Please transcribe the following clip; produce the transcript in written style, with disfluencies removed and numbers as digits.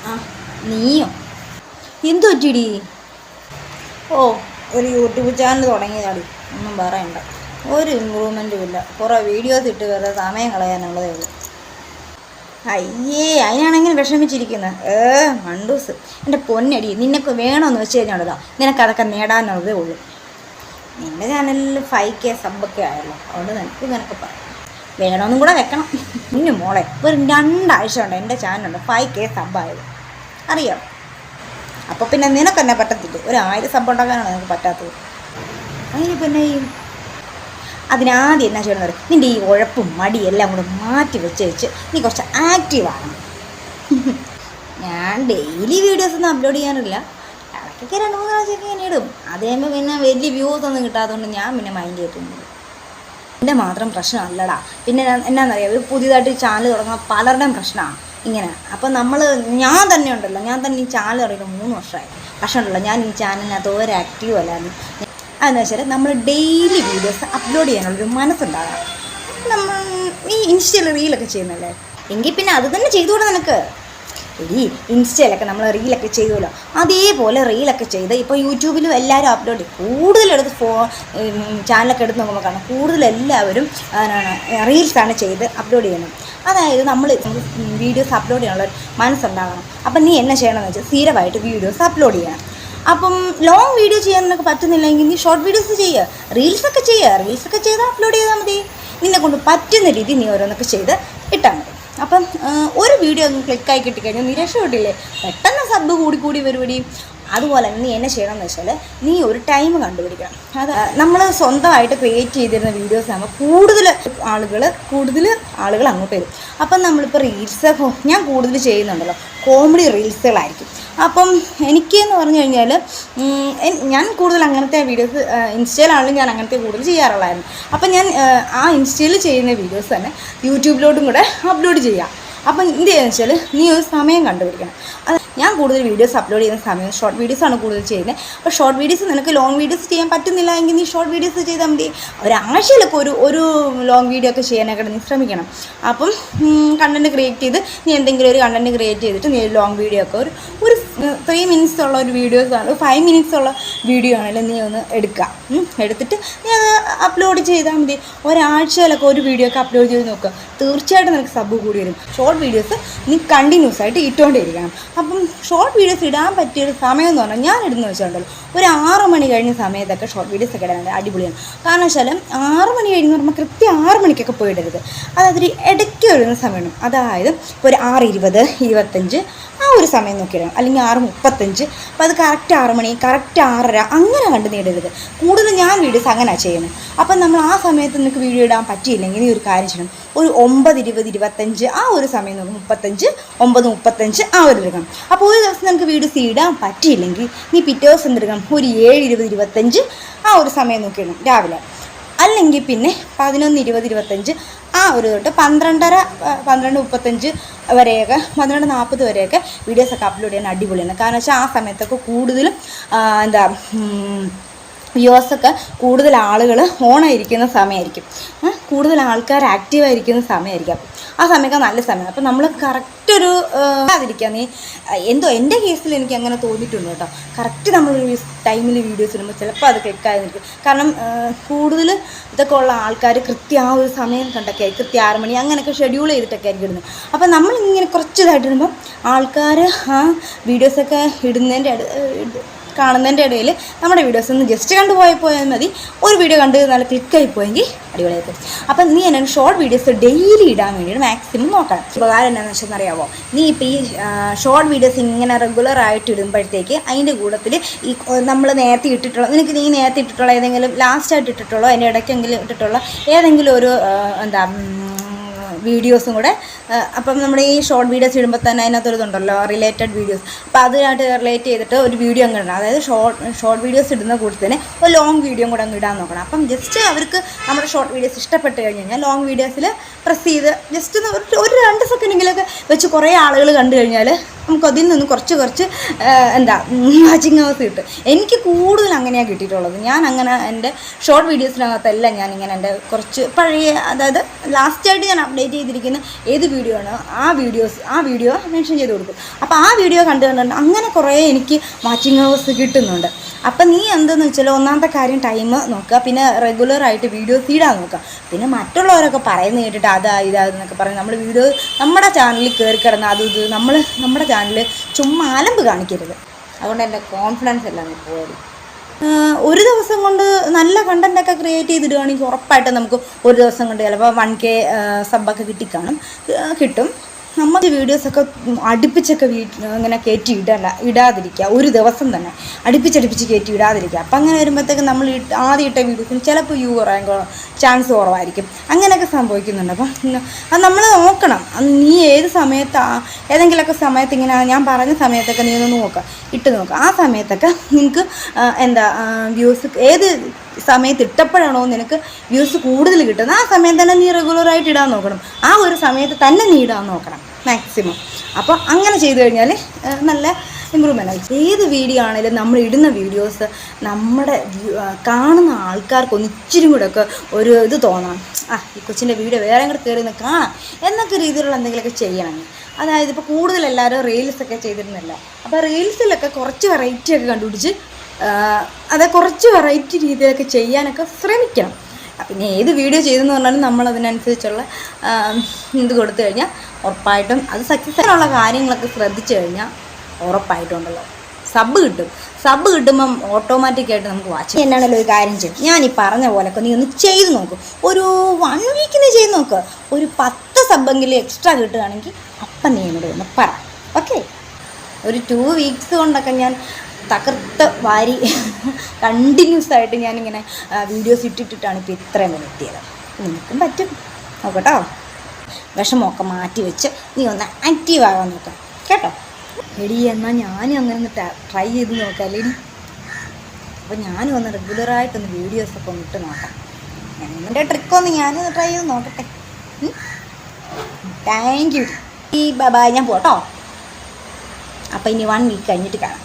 ആ നീയോ എന്തു പറ്റിയിടി? ഓ ഒരു യൂട്യൂബ് ചാനൽ തുടങ്ങിയതാടി, ഒന്നും പറയണ്ട. ഒരു ഇമ്പ്രൂവ്മെൻറ്റും ഇല്ല. കുറേ വീഡിയോസ് ഇട്ട് വേറെ സമയം കളയാനുള്ളതേ ഉള്ളൂ. അയ്യേ, അതിനാണെങ്കിൽ വിഷമിച്ചിരിക്കുന്നത്. മണ്ടൂസ് എൻ്റെ പൊന്നടി, നിനക്ക് വേണമെന്ന് വെച്ച് കഴിഞ്ഞാണല്ലോ നിനക്കതൊക്കെ നേടാനുള്ളതേ ഉള്ളൂ. നിൻ്റെ ചാനലിൽ 5K സബ്ബൊക്കെ ആയല്ലോ, അതുകൊണ്ട് നിനക്ക് പറയാം, വേണമെന്നും കൂടെ വെക്കണം. ഇന്നു മോളെ ഒരു 2 ആഴ്ച ഉണ്ട് എൻ്റെ ചാനലുണ്ട് 5K സബ്ബായത്, അറിയാം. അപ്പോൾ പിന്നെ നിനക്കെന്നെ പറ്റത്തില്ല. ഒരു 1000 സബ് ഉണ്ടാക്കാനാണ് നിനക്ക് പറ്റാത്തത്. അതിന് പിന്നെ അതിനാദ്യം എന്നാ ചെയ്യണമെന്ന് പറയും, നിൻ്റെ ഈ ഉഴപ്പും മടിയും എല്ലാം കൂടെ മാറ്റി വെച്ച് നീ കുറച്ച് ആക്റ്റീവാണ്. ഞാൻ ഡെയിലി വീഡിയോസൊന്നും അപ്ലോഡ് ചെയ്യാറില്ല, ഇടയ്ക്കൊക്കെ 2-3 പ്രാവശ്യമൊക്കെ ഞാൻ ഇടും. അത് കഴിയുമ്പോൾ പിന്നെ വലിയ വ്യൂസൊന്നും കിട്ടാത്തതുകൊണ്ട് ഞാൻ പിന്നെ മൈൻഡ് ചെയ്തിട്ടുണ്ട്. എൻ്റെ മാത്രം പ്രശ്നമല്ലടാ. പിന്നെ എന്നാന്നറിയാം, ഒരു പുതിയതായിട്ട് ചാനൽ തുടങ്ങുന്ന പലരുടെയും പ്രശ്നമാണ് ഇങ്ങനെ. അപ്പോൾ ഞാൻ തന്നെ ഉണ്ടല്ലോ, ഞാൻ തന്നെ ഈ ചാനൽ തുടങ്ങിയിട്ട് 3 വർഷമായി. പക്ഷേ ഉണ്ടല്ലോ, ഞാൻ ഈ ചാനലിനകത്ത് ഒരു ആക്റ്റീവ് അല്ലായിരുന്നു. അതെന്ന് വെച്ചാൽ നമ്മൾ ഡെയിലി വീഡിയോസ് അപ്ലോഡ് ചെയ്യാനുള്ളൊരു മനസ്സുണ്ടാകണം. നമ്മൾ ഈ ഇൻസ്റ്റയിൽ റീലൊക്കെ ചെയ്യുന്നല്ലേ, എങ്കിൽ പിന്നെ അത് തന്നെ ചെയ്തുകൂടെ നിനക്ക്? ഈ ഇൻസ്റ്റയിലൊക്കെ നമ്മൾ റീലൊക്കെ ചെയ്യുമല്ലോ, അതേപോലെ റീലൊക്കെ ചെയ്ത് ഇപ്പോൾ യൂട്യൂബിലും എല്ലാവരും അപ്ലോഡ് ചെയ്യും. കൂടുതലെടുത്ത് ചാനലൊക്കെ എടുത്ത് നോക്കുമ്പോൾ കാണാം, കൂടുതലെല്ലാവരും റീൽസാണ് ചെയ്ത് അപ്ലോഡ് ചെയ്യുന്നത്. അതായത് നമ്മൾ വീഡിയോസ് അപ്ലോഡ് ചെയ്യാനുള്ള മനസ്സുണ്ടാകണം. അപ്പം നീ എന്നെ ചെയ്യണമെന്ന് വെച്ചാൽ സ്ഥിരമായിട്ട് വീഡിയോസ് അപ്ലോഡ് ചെയ്യണം. അപ്പം ലോങ് വീഡിയോ ചെയ്യാനൊക്കെ പറ്റുന്നില്ലെങ്കിൽ നീ ഷോർട്ട് വീഡിയോസ് ചെയ്യുക, റീൽസൊക്കെ ചെയ്താൽ അപ്ലോഡ് ചെയ്താൽ മതി. നിന്നെ കൊണ്ട് പറ്റുന്ന രീതി നീ ഓരോന്നൊക്കെ ചെയ്ത് ഇട്ടാൽ മതി. അപ്പം ഒരു വീഡിയോ ഒന്ന് ക്ലിക്കായി കിട്ടിക്കഴിഞ്ഞാൽ നീ രക്ഷപ്പെട്ടില്ലേ, പെട്ടെന്ന് സബ് കൂടി വരുവടി. അതുപോലെ നീ എന്നെ ചെയ്യണമെന്ന് വെച്ചാൽ നീ ഒരു ടൈം കണ്ടുപിടിക്കണം. അത് നമ്മൾ സ്വന്തമായിട്ട് ക്രിയേറ്റ് ചെയ്തിരുന്ന വീഡിയോസ് ആകുമ്പോൾ കൂടുതൽ ആളുകൾ അങ്ങോട്ട് വരും. അപ്പം നമ്മളിപ്പോൾ റീൽസ് ഞാൻ കൂടുതൽ ചെയ്യുന്നുണ്ടല്ലോ, കോമഡി റീൽസുകളായിരിക്കും. അപ്പം എനിക്കെന്ന് പറഞ്ഞു കഴിഞ്ഞാൽ ഞാൻ കൂടുതൽ അങ്ങനത്തെ വീഡിയോസ് ഇൻസ്റ്റയിലാണെങ്കിലും ഞാൻ അങ്ങനത്തെ കൂടുതൽ ചെയ്യാറുള്ളായിരുന്നു. അപ്പം ഞാൻ ആ ഇൻസ്റ്റയിൽ ചെയ്യുന്ന വീഡിയോസ് തന്നെ യൂട്യൂബിലോട്ടും കൂടെ അപ്ലോഡ് ചെയ്യാം. അപ്പം എന്തെന്ന് വെച്ചാൽ നീ ഒരു സമയം കണ്ടുപിടിക്കണം. അത് ഞാൻ കൂടുതൽ വീഡിയോസ് അപ്ലോഡ് ചെയ്യുന്ന സമയം ഷോർട്ട് വീഡിയോസാണ് കൂടുതൽ ചെയ്യുന്നത്. അപ്പോൾ ഷോർട്ട് വീഡിയോസ് നിനക്ക് ലോങ് വീഡിയോസ് ചെയ്യാൻ പറ്റുന്നില്ല എങ്കിൽ നീ ഷോർട്ട് വീഡിയോസ് ചെയ്താൽ മതി. ഒരാഴ്ചയിലൊക്കെ ഒരു ലോങ് വീഡിയോ ഒക്കെ ചെയ്യാനൊക്കെ നീ ശ്രമിക്കണം. അപ്പം കണ്ടൻറ്റ് ക്രിയേറ്റ് ചെയ്ത് നീ എന്തെങ്കിലും ഒരു കണ്ടൻറ്റ് ക്രിയേറ്റ് ചെയ്തിട്ട് നീ ലോങ് വീഡിയോ ഒക്കെ ഒരു 3 മിനിറ്റ്സ് ഉള്ള ഒരു വീഡിയോസാണ്, 5 മിനിറ്റ്സ് ഉള്ള വീഡിയോ ആണെങ്കിലും നീ ഒന്ന് എടുത്തിട്ട് നീ അത് അപ്ലോഡ് ചെയ്താൽ മതി. ഒരാഴ്ചയിലൊക്കെ ഒരു വീഡിയോ ഒക്കെ അപ്ലോഡ് ചെയ്ത് നോക്കുക, തീർച്ചയായിട്ടും നിനക്ക് സബ് കൂടി വരും. ഷോർട്ട് വീഡിയോസ് നീ കണ്ടിന്യൂസ് ആയിട്ട് ഇട്ടുകൊണ്ടിരിക്കണം. അപ്പം ഷോർട്ട് വീഡിയോസ് ഇടാൻ പറ്റിയൊരു സമയം എന്ന് പറഞ്ഞാൽ ഞാൻ ഇടുന്ന വെച്ചിട്ടുണ്ടല്ലോ, ഒരു 6 മണി കഴിഞ്ഞ സമയത്തൊക്കെ ഷോർട്ട് വീഡിയോസ് ഒക്കെ ഇടാൻ അടിപൊളിയാണ്. കാരണം വെച്ചാൽ 6 മണി കഴിഞ്ഞ് പറയുമ്പോൾ കൃത്യം 6 മണിക്കൊക്കെ പോയിടരുത്. അതൊരു ഇടയ്ക്ക് വരുന്ന സമയമാണ്. അതായത് ഇപ്പോൾ ഒരു 6:20, 25 ആ ഒരു സമയം നോക്കിയിടണം, അല്ലെങ്കിൽ 6:35. അപ്പോൾ അത് കറക്റ്റ് 6 മണി, കറക്റ്റ് 6:30 അങ്ങനെ കണ്ട് നേടരുത്. കൂടുതൽ ഞാൻ വീഡിയോസ് അങ്ങനെയാണ് ചെയ്യുന്നത്. അപ്പം നമ്മൾ ആ സമയത്ത് നിനക്ക് വീഡിയോ ഇടാൻ പറ്റിയില്ലെങ്കിൽ നീ ഒരു കാര്യം ചെയ്യണം, ഒരു 9:20, 25 ആ ഒരു സമയം നോക്കും, 9:35 ആ ഒരു എടുക്കണം. അപ്പോൾ ഒരു ദിവസം നിനക്ക് വീഡിയോസ് ഇടാൻ പറ്റിയില്ലെങ്കിൽ നീ പിറ്റേ ദിവസം എന്തെടുക്കണം, ഒരു 7:20, 25 ആ ഒരു സമയം നോക്കിയിടണം രാവിലെ. അല്ലെങ്കിൽ പിന്നെ 11:20, 25 ആ ഒരു തൊട്ട് 12:30, 12:35 വരെയൊക്കെ, 12:40 വരെയൊക്കെ വീഡിയോസൊക്കെ അപ്ലോഡ് ചെയ്യാൻ അടിപൊളിയാണ്. കാരണം വെച്ചാൽ ആ സമയത്തൊക്കെ കൂടുതലും വ്യൂസൊക്കെ കൂടുതൽ ആളുകൾ ഓണായിരിക്കുന്ന സമയമായിരിക്കും, കൂടുതൽ ആൾക്കാർ ആക്റ്റീവായിരിക്കുന്ന സമയമായിരിക്കും. ആ സമയമൊക്കെ നല്ല സമയം. അപ്പോൾ നമ്മൾ കറക്റ്റ് ഒരു അതിരിക്കുക. നീ എന്തോ എൻ്റെ കേസിൽ എനിക്ക് അങ്ങനെ തോന്നിയിട്ടുണ്ട് കേട്ടോ. കറക്റ്റ് നമ്മളൊരു ടൈമിൽ വീഡിയോസ് ഇടുമ്പോൾ ചിലപ്പോൾ അത് ക്ലിക്കായി നിൽക്കും. കാരണം കൂടുതൽ ഇതൊക്കെ ഉള്ള ആൾക്കാർ കൃത്യം ആ ഒരു സമയം കണ്ടൊക്കെ ആയി, കൃത്യം 6 മണി അങ്ങനെയൊക്കെ ഷെഡ്യൂൾ ചെയ്തിട്ടൊക്കെ ആയിരിക്കും ഇടുന്നത്. അപ്പോൾ നമ്മളിങ്ങനെ കുറച്ച് ഇതായിട്ട് ഇടുമ്പോൾ ആൾക്കാർ ആ വീഡിയോസൊക്കെ കാണുന്നതിൻ്റെ ഇടയിൽ നമ്മുടെ വീഡിയോസ് ഒന്ന് ജസ്റ്റ് കണ്ടുപോയാൽ മതി. ഒരു വീഡിയോ കണ്ട് നല്ല ക്ലിക്കായി പോയെങ്കിൽ അടിപൊളിയായിരിക്കും. അപ്പം നീ എന്നെ ഷോർട്ട് വീഡിയോസ് ഡെയിലി ഇടാൻ വേണ്ടിയിട്ട് മാക്സിമം നോക്കണം. ഉപകാരം എന്താണെന്ന് വെച്ചെന്നറിയാമോ, നീ ഇപ്പോൾ ഈ ഷോർട്ട് വീഡിയോസ് ഇങ്ങനെ റെഗുലറായിട്ട് ഇടുമ്പോഴത്തേക്ക് അതിൻ്റെ കൂട്ടത്തിൽ ഈ നമ്മൾ നേരത്തെ ഇട്ടിട്ടുള്ള, നീ നേരത്തെ ഇട്ടിട്ടുള്ള ഏതെങ്കിലും ലാസ്റ്റായിട്ട് ഇട്ടിട്ടുള്ളോ അതിൻ്റെ ഇടയ്ക്കെങ്കിലും ഇട്ടിട്ടുള്ള ഏതെങ്കിലും ഒരു വീഡിയോസും കൂടെ, അപ്പം നമ്മുടെ ഈ ഷോർട്ട് വീഡിയോസ് ഇടുമ്പോൾ തന്നെ അതിനകത്തൊരിതുണ്ടല്ലോ റിലേറ്റഡ് വീഡിയോസ്, അപ്പോൾ അതിനായിട്ട് റിലേറ്റ് ചെയ്തിട്ട് ഒരു വീഡിയോ അങ്ങ് ഇടണം. അതായത് ഷോർട്ട് വീഡിയോസ് ഇടുന്ന കൂട്ടത്തിൽ തന്നെ ഒരു ലോങ് വീഡിയോ കൂടെ അങ്ങ് ഇടാൻ നോക്കണം. അപ്പം ജസ്റ്റ് അവർക്ക് നമ്മുടെ ഷോർട്ട് വീഡിയോസ് ഇഷ്ടപ്പെട്ട് കഴിഞ്ഞ് കഴിഞ്ഞാൽ ലോങ് വീഡിയോസിൽ പ്രസ് ചെയ്ത് ജസ്റ്റ് ഒരു 2 സെക്കൻഡെങ്കിലൊക്കെ വെച്ച് കുറേ ആളുകൾ കണ്ടു കഴിഞ്ഞാൽ നമുക്ക് അതിൽ നിന്ന് കുറച്ച് എന്താ വാച്ചിങ് ഹവേഴ്സ് കിട്ടും. എനിക്ക് കൂടുതൽ അങ്ങനെയാണ് കിട്ടിയിട്ടുള്ളത്. ഞാൻ അങ്ങനെ എൻ്റെ ഷോർട്ട് വീഡിയോസിനകത്തെല്ലാം ഞാനിങ്ങനെ എൻ്റെ കുറച്ച് പഴയ, അതായത് ലാസ്റ്റായിട്ട് ഞാൻ അപ്ഡേറ്റ് ചെയ്തിരിക്കുന്ന ഏത് വീഡിയോ ആണോ ആ വീഡിയോ മെൻഷൻ ചെയ്ത് കൊടുക്കും. അപ്പോൾ ആ വീഡിയോ കണ്ടുകൊണ്ട് അങ്ങനെ കുറേ എനിക്ക് വാച്ചിങ് ഹവേഴ്സ് കിട്ടുന്നുണ്ട്. അപ്പം നീ എന്തെന്ന് വെച്ചാൽ ഒന്നാമത്തെ കാര്യം ടൈം നോക്കുക, പിന്നെ റെഗുലറായിട്ട് വീഡിയോസ് ഇടാൻ നോക്കുക. പിന്നെ മറ്റുള്ളവരൊക്കെ പറയുന്നത് കേട്ടിട്ട് ഇതാന്നൊക്കെ പറഞ്ഞ് നമ്മൾ വീഡിയോ നമ്മുടെ ചാനലിൽ കയറി കിടന്ന് ഇത് നമ്മുടെ ചാനലിൽ ചുമ്മാ അലമ്പ് കാണിക്കരുത്. അതുകൊണ്ട് എൻ്റെ കോൺഫിഡൻസ് എല്ലാം പോയത്. ഒരു ദിവസം കൊണ്ട് നല്ല കണ്ടൻറ്റൊക്കെ ക്രിയേറ്റ് ചെയ്തിടുകയാണെങ്കിൽ ഉറപ്പായിട്ട് നമുക്ക് ഒരു ദിവസം കൊണ്ട് ചിലപ്പോൾ 1K സബ്ബൊക്കെ കിട്ടും. നമ്മൾ വീഡിയോസൊക്കെ അടുപ്പിച്ചൊക്കെ ഇങ്ങനെ കയറ്റി ഇടാതിരിക്കുക. ഒരു ദിവസം തന്നെ അടുപ്പിച്ച് കയറ്റി ഇടാതിരിക്കുക. അപ്പം അങ്ങനെ വരുമ്പോഴത്തേക്ക് നമ്മൾ ആദ്യം ഇട്ട വീഡിയോസിന് ചിലപ്പോൾ വ്യൂ കുറയാൻ ചാൻസ് കുറവായിരിക്കും. അങ്ങനെയൊക്കെ സംഭവിക്കുന്നുണ്ട്. അപ്പം അത് നമ്മൾ നോക്കണം. നീ ഏത് സമയത്താണ്, ഏതെങ്കിലുമൊക്കെ സമയത്ത് ഇങ്ങനെ ഞാൻ പറഞ്ഞ സമയത്തൊക്കെ നീ ഒന്ന് ഇട്ട് നോക്കുക. ആ സമയത്തൊക്കെ നിനക്ക് വ്യൂസ് ഏത് സമയത്ത് ഇട്ടപ്പോഴാണോ നിനക്ക് വ്യൂസ് കൂടുതൽ കിട്ടുന്നത് ആ സമയത്ത് തന്നെ നീ റെഗുലറായിട്ട് ഇടാൻ നോക്കണം. ആ ഒരു സമയത്ത് തന്നെ നീ ഇടാൻ നോക്കണം മാക്സിമം. അപ്പോൾ അങ്ങനെ ചെയ്തു കഴിഞ്ഞാൽ നല്ല ഇമ്പ്രൂവ്മെൻ്റ് ആയി. ഏത് വീഡിയോ ആണെങ്കിലും നമ്മൾ ഇടുന്ന വീഡിയോസ് നമ്മുടെ കാണുന്ന ആൾക്കാർക്കൊന്ന് ഇച്ചിരി കൂടെ ഒക്കെ ഒരു ഇത് തോന്നണം. ഈ കൊച്ചിൻ്റെ വീഡിയോ വേറെ കൂടെ കയറി നിന്ന് കാണാം എന്നൊക്കെ രീതിയിലുള്ള എന്തെങ്കിലുമൊക്കെ ചെയ്യണം. അതായത് ഇപ്പോൾ കൂടുതൽ എല്ലാവരും റീൽസൊക്കെ ചെയ്തിരുന്നില്ല. അപ്പോൾ റീൽസിലൊക്കെ കുറച്ച് വെറൈറ്റിയൊക്കെ കണ്ടുപിടിച്ച് കുറച്ച് വെറൈറ്റി രീതിയിലൊക്കെ ചെയ്യാനൊക്കെ ശ്രമിക്കണം. പിന്നെ ഏത് വീഡിയോ ചെയ്തെന്ന് പറഞ്ഞാലും നമ്മളതിനനുസരിച്ചുള്ള ഇത് കൊടുത്തു കഴിഞ്ഞാൽ ഉറപ്പായിട്ടും അത് സക്സസ്ഫുള്ള കാര്യങ്ങളൊക്കെ ശ്രദ്ധിച്ചു കഴിഞ്ഞാൽ ഉറപ്പായിട്ടുണ്ടല്ലോ സബ് കിട്ടുമ്പം ഓട്ടോമാറ്റിക്കായിട്ട് നമുക്ക് വാച്ച് എന്നാണല്ലോ ഒരു കാര്യം ചെയ്യും. ഞാൻ ഈ പറഞ്ഞ പോലെയൊക്കെ നീ ഒന്ന് ചെയ്ത് നോക്കും. ഒരു 1 വീക്ക് നീ ചെയ്ത് നോക്കുക. ഒരു 10 സബ്ബെങ്കിലും എക്സ്ട്രാ കിട്ടുകയാണെങ്കിൽ അപ്പം നീ എന്നോട് ഒന്ന് പറ. ഓക്കെ, ഒരു 2 വീക്സ് കൊണ്ടൊക്കെ ഞാൻ തകർത്ത് വാരി കണ്ടിന്യൂസ് ആയിട്ട് ഞാനിങ്ങനെ വീഡിയോസ് ഇട്ടിട്ടാണ് ഇപ്പോൾ ഇത്രയും വരെ എത്തിയത്. നിനക്കും പറ്റും നോക്കട്ടോ. വിഷമമൊക്കെ മാറ്റി വെച്ച് നീ ഒന്ന് ആക്റ്റീവ് ആകാൻ നോക്കാം കേട്ടോ. എടി എന്നാൽ ഞാനും അങ്ങനെ ഒന്ന് ട്രൈ ചെയ്ത് നോക്കാം അല്ലേടി. അപ്പോൾ ഞാനും ഒന്ന് റെഗുലറായിട്ടൊന്ന് വീഡിയോസൊക്കെ ഒന്ന് ഇട്ട് നോക്കാം. എൻ്റെ ട്രിക്കൊന്ന് ഞാനൊന്ന് ട്രൈ ചെയ്ത് നോക്കട്ടെ. Thank you. ബൈ, ഞാൻ പോട്ടോ. അപ്പോൾ ഇനി 1 വീക്ക് കഴിഞ്ഞിട്ട് കാണാം.